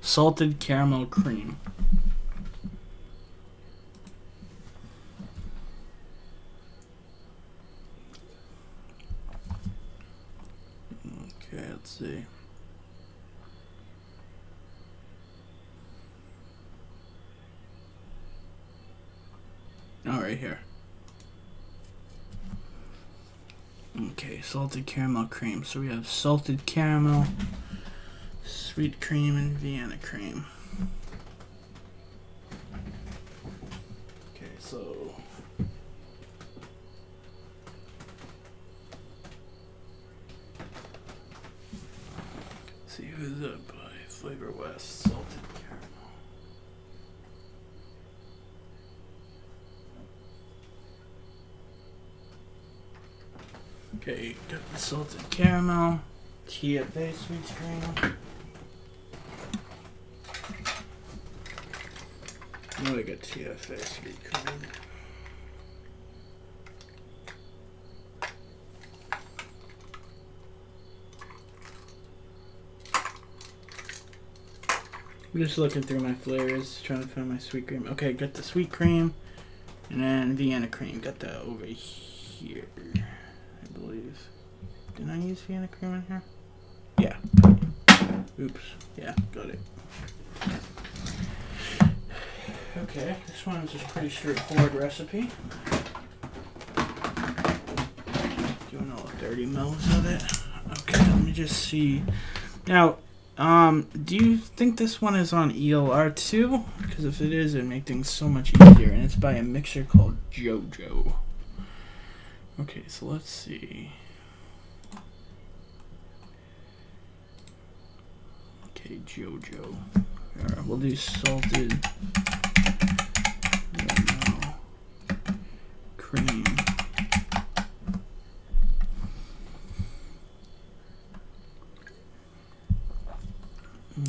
Salted caramel cream. Okay, let's see. Oh, right here. Okay, salted caramel cream. So we have salted caramel, sweet cream, and Vienna cream. Okay, so let's see who's up by Flavor West salted caramel. Okay, got the salted caramel, TFA sweet cream. Now I got TFA sweet cream. I'm just looking through my flavors, trying to find my sweet cream. Okay, got the sweet cream, and then Vienna cream. Got that over here, I believe. Didn't I use Vienna cream in here? Yeah. Oops. Yeah, got it. Okay, this one is just a pretty straightforward recipe. Doing all 30 mils of it. Okay, let me just see. Now, do you think this one is on ELR too? Because if it is, it'd make things so much easier. And it's by a mixer called JoJo. Okay, so let's see. Okay, JoJo. Alright, we'll do salted cream.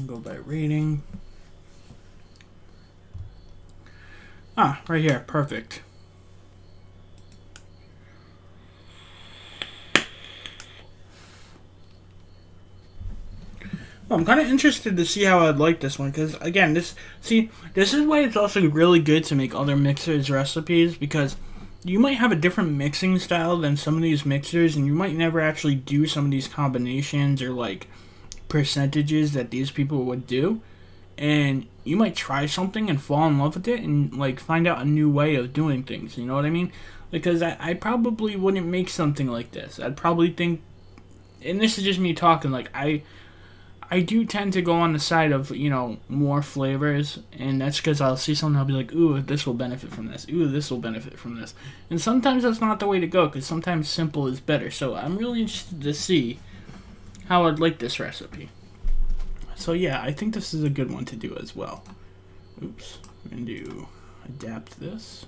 Go by rating. Ah, right here. Perfect. Well, I'm kind of interested to see how I'd like this one, because again, this is why it's also really good to make other mixers recipes, because you might have a different mixing style than some of these mixers, and you might never actually do some of these combinations or like percentages that these people would do, and you might try something and fall in love with it and like find out a new way of doing things, you know what I mean? Because I probably wouldn't make something like this. I'd probably think, and this is just me talking, like I do tend to go on the side of, you know, more flavors, and that's because I'll see something, I'll be like, ooh, this will benefit from this, ooh, this will benefit from this, and sometimes that's not the way to go, because sometimes simple is better. So I'm really interested to see how I'd like this recipe. So yeah, I think this is a good one to do as well. Oops, we're going to adapt this.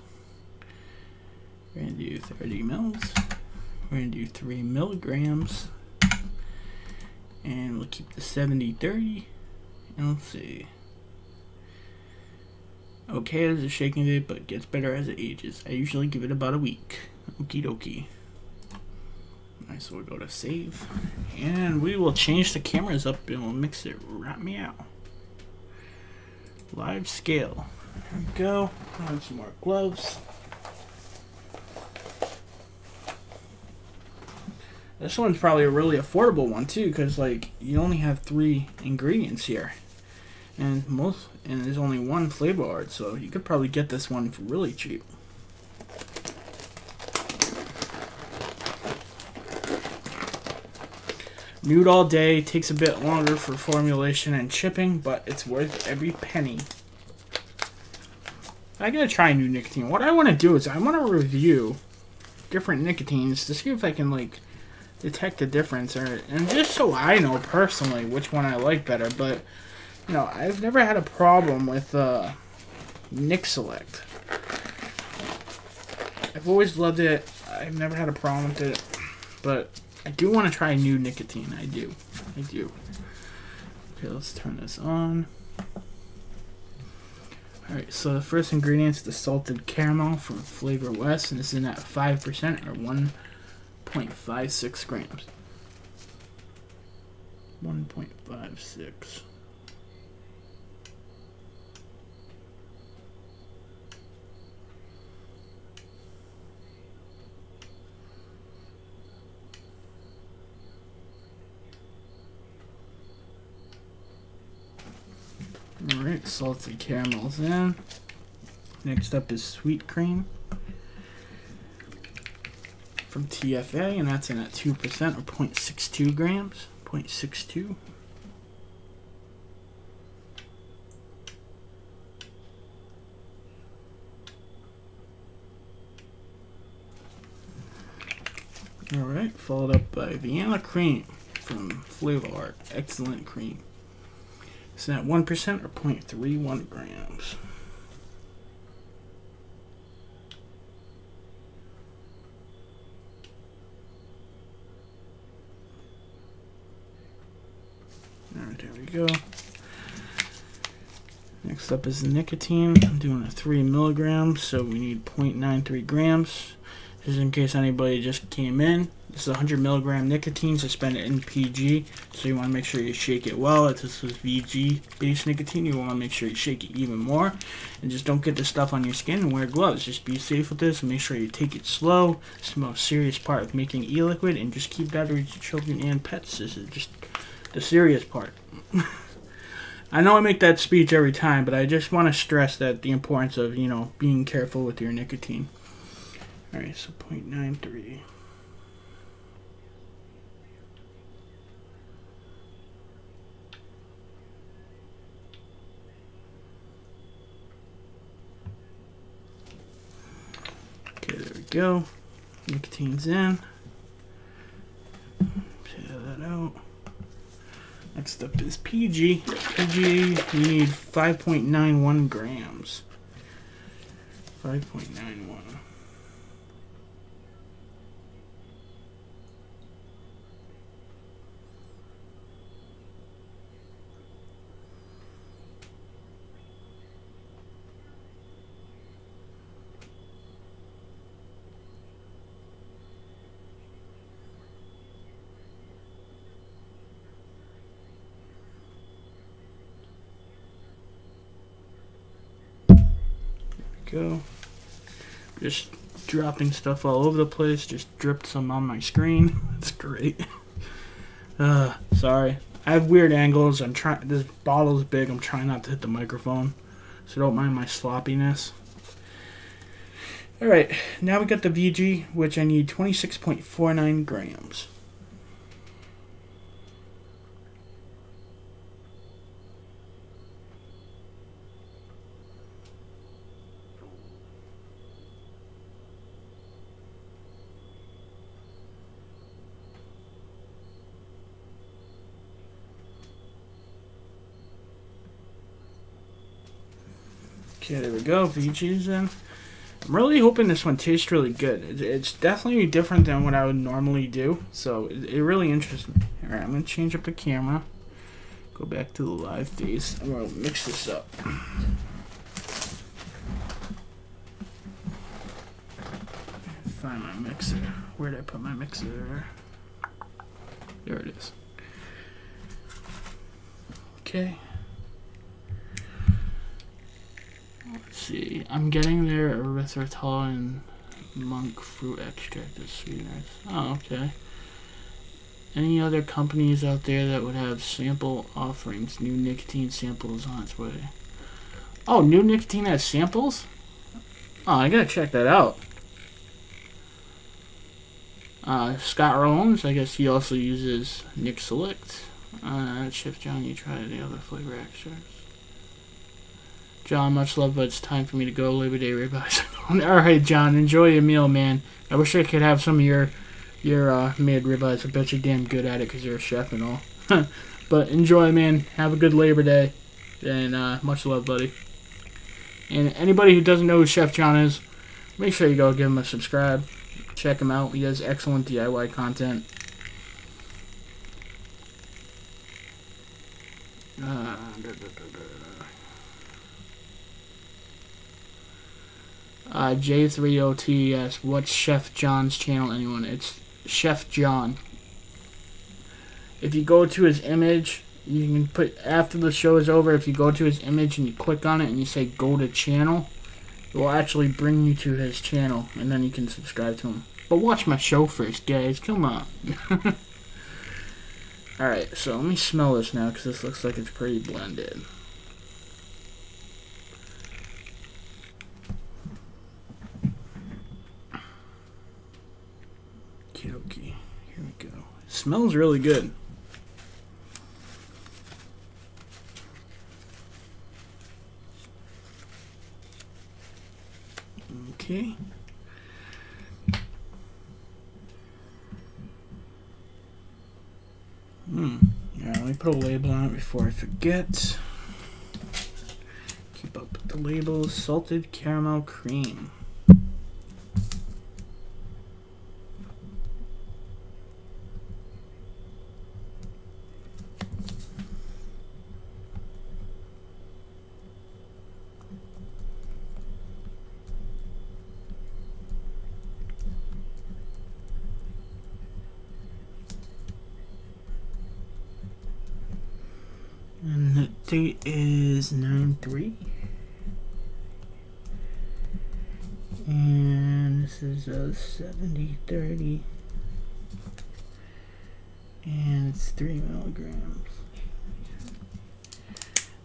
We're going to do 30 mils. We're going to do 3 milligrams. And we'll keep the 70-30. And let's see. Okay as a shaking it, but gets better as it ages. I usually give it about a week. Okie dokie. Alright, so we'll go to save. And we will change the cameras up and we'll mix it right meow. Live scale. There we go. And some more gloves. This one's probably a really affordable one too, because like you only have 3 ingredients here, and there's only 1 flavor art, so you could probably get this one for really cheap. Nude all day, takes a bit longer for formulation and shipping, but it's worth every penny. I gotta try new nicotine. What I want to do is I want to review different nicotines to see if I can like detect the difference, and just so I know personally which one I like better. But you know, I've never had a problem with Nic Select. I've always loved it. I've never had a problem with it, but I do want to try new nicotine. I do. Okay, let's turn this on. Alright, so the first ingredient is the salted caramel from Flavor West, and it's in at 5% or 1.56 grams. 1.56. Alright, salted caramels in. Next up is sweet cream from TFA, and that's in at 2% or 0.62 grams. 0.62. Alright, followed up by Vienna cream from Flavor Art. Excellent cream. It's at 1% or 0.31 grams. Alright, there we go. Next up is nicotine. I'm doing a 3 milligrams, so we need 0.93 grams. Just in case anybody just came in. This is 100 milligram nicotine suspended in PG, so you want to make sure you shake it well. If this was VG based nicotine, you want to make sure you shake it even more, and just don't get the stuff on your skin and wear gloves. Just be safe with this and make sure you take it slow. It's the most serious part of making e-liquid, and just keep that with your children and pets. This is just the serious part. I know I make that speech every time, but I just want to stress that the importance of, you know, being careful with your nicotine. Alright, so 0.93. Okay, there we go. Nicotine's in. Tear that out. Next up is PG. PG, you need 5.91 grams. 5.91. Go. Just dropping stuff all over the place. Just dripped some on my screen. That's great. Sorry. I have weird angles. I'm trying. This bottle's big. I'm trying not to hit the microphone, so don't mind my sloppiness. All right. Now we got the VG, which I need 26.49 grams. Okay, there we go. VG's in. I'm really hoping this one tastes really good. It's definitely different than what I would normally do, so it really interests me. Alright, I'm going to change up the camera. Go back to the live face. I'm going to mix this up. Find my mixer. Where did I put my mixer? There it is. Okay. Let's see. I'm getting their erythritol and monk fruit extract as sweeteners. Oh, okay. Any other companies out there that would have sample offerings? New nicotine samples on its way. Oh, new nicotine has samples? Oh, I gotta check that out. Scott Rollins, I guess he also uses Nick Select. Chef John, you try the other flavor extras. John, much love, but it's time for me to go. Labor Day ribeyes. Alright, John, enjoy your meal, man. I wish I could have some of your made ribeyes. I bet you're damn good at it because you're a chef and all. But enjoy, man. Have a good Labor Day. And much love, buddy. And anybody who doesn't know who Chef John is, make sure you go give him a subscribe. Check him out. He does excellent DIY content. J3OT asks, what's Chef John's channel, anyone? It's Chef John. If you go to his image, you can put, after the show is over, if you go to his image and you click on it and you say go to channel, it will actually bring you to his channel, and then you can subscribe to him. But watch my show first, guys. Come on. Alright, so let me smell this now, because this looks like it's pretty blended. smells really good. Okay. Yeah, let me put a label on it before I forget. Keep up with the labels. Salted caramel cream. And the date is 9/3. And this is a 70/30. And it's 3 milligrams.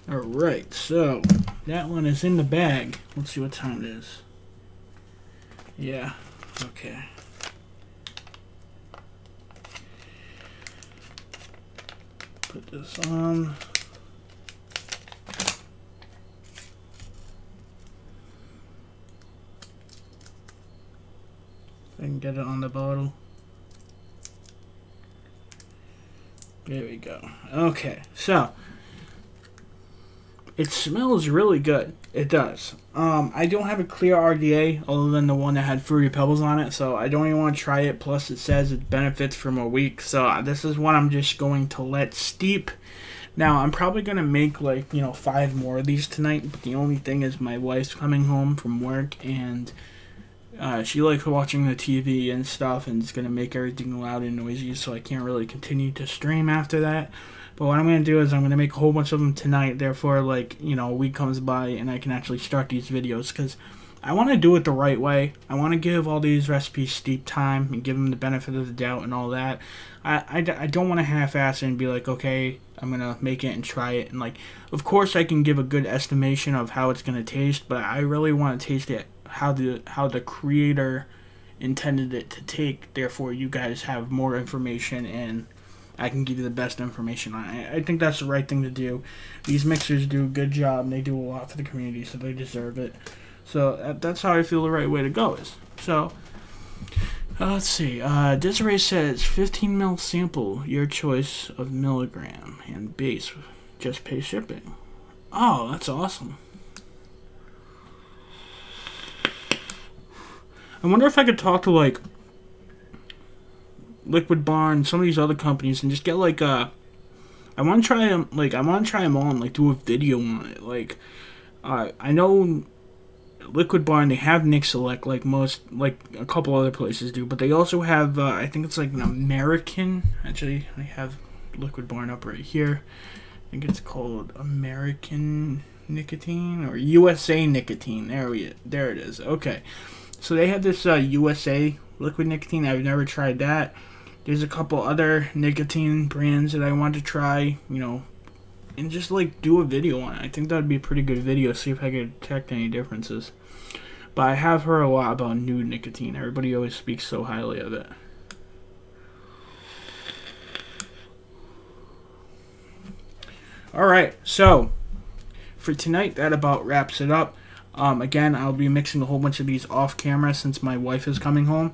Alright, so that one is in the bag. Let's see what time it is. Yeah, okay. Put this on. I can get it on the bottle. There we go. Okay, so it smells really good. It does. I don't have a clear RDA other than the one that had Fruity Pebbles on it, so I don't even want to try it. Plus, it says it benefits from a week, so this is one I'm just going to let steep. Now, I'm probably going to make, like, 5 more of these tonight, but the only thing is my wife's coming home from work, and she likes watching the TV and stuff, and it's going to make everything loud and noisy, so I can't really continue to stream after that. But what I'm going to do is I'm going to make a whole bunch of them tonight, therefore, like, a week comes by and I can actually start these videos, because I want to do it the right way. I want to give all these recipes steep time and give them the benefit of the doubt and all that. I don't want to half-ass it and be like, okay, I'm going to make it and try it. And, like, of course I can give a good estimation of how it's going to taste, but I really want to taste it how the creator intended it to take. Therefore, you guys have more information and I can give you the best information on it. I think that's the right thing to do. These mixers do a good job, and they do a lot for the community, so they deserve it. So that's how I feel the right way to go is. So, let's see. Desiree says, 15 ml sample, your choice of milligram, and base, just pay shipping. Oh, that's awesome. I wonder if I could talk to, like, Liquid Barn, some of these other companies, and just get, like, I want to try them, like, I want to try them all and, like, do a video on it. Like, I know Liquid Barn, they have Nick Select, like most, like a couple other places do, but they also have, I think it's like an American, actually, I have Liquid Barn up right here. I think it's called American Nicotine, or USA Nicotine. There it is. Okay. So they have this USA liquid nicotine. I've never tried that. There's a couple other nicotine brands that I want to try, and just like do a video on it. I think that would be a pretty good video, see if I could detect any differences. But I have heard a lot about nude nicotine. Everybody always speaks so highly of it. Alright, so for tonight, that about wraps it up. Again, I'll be mixing a whole bunch of these off camera since my wife is coming home.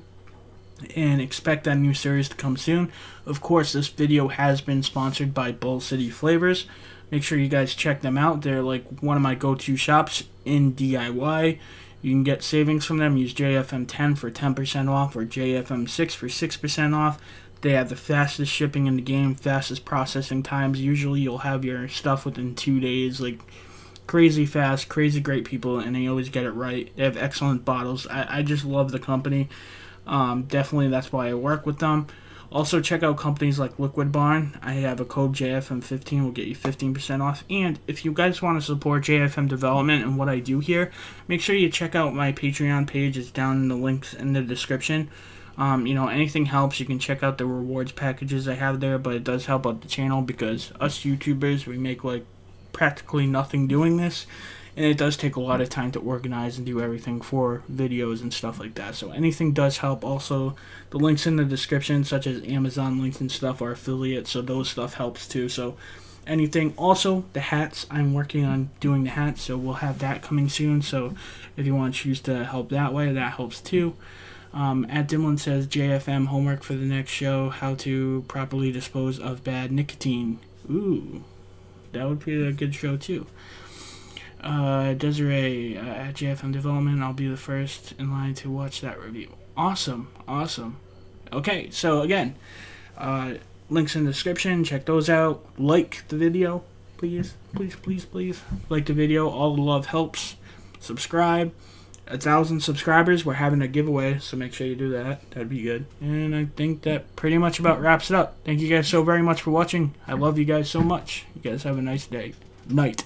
And expect that new series to come soon. Of course, this video has been sponsored by Bull City Flavors. Make sure you guys check them out. They're like one of my go-to shops in DIY. You can get savings from them. Use JFM 10 for 10% off or JFM 6 for 6% off. They have the fastest shipping in the game, fastest processing times. Usually you'll have your stuff within 2 days. Like, crazy fast, crazy great people, and they always get it right. They have excellent bottles. I just love the company. Definitely that's why I work with them. Also, check out companies like Liquid Barn. I have a code JFM15 will get you 15% off. And if you guys want to support JFM development and what I do here, make sure you check out my Patreon page. It's down in the links in the description. Anything helps. You can check out the rewards packages I have there, but it does help out the channel because us YouTubers, we make like practically nothing doing this. and it does take a lot of time to organize and do everything for videos and stuff like that. So anything does help. Also, the links in the description, such as Amazon links and stuff, are affiliates, so those stuff helps too. So anything. Also, the hats, I'm working on doing the hats, so we'll have that coming soon. So if you want to choose to help that way, that helps too. At Dimlin says JFM homework for the next show: how to properly dispose of bad nicotine. Ooh, that would be a good show too. Desiree at JFM Development, I'll be the first in line to watch that review. Awesome. Okay, so again, links in the description. Check those out. Like the video, please. Like the video. All the love helps. Subscribe. 1,000 subscribers. We're having a giveaway, so make sure you do that. That'd be good. And I think that pretty much about wraps it up. Thank you guys so very much for watching. I love you guys so much. You guys have a nice day. Night.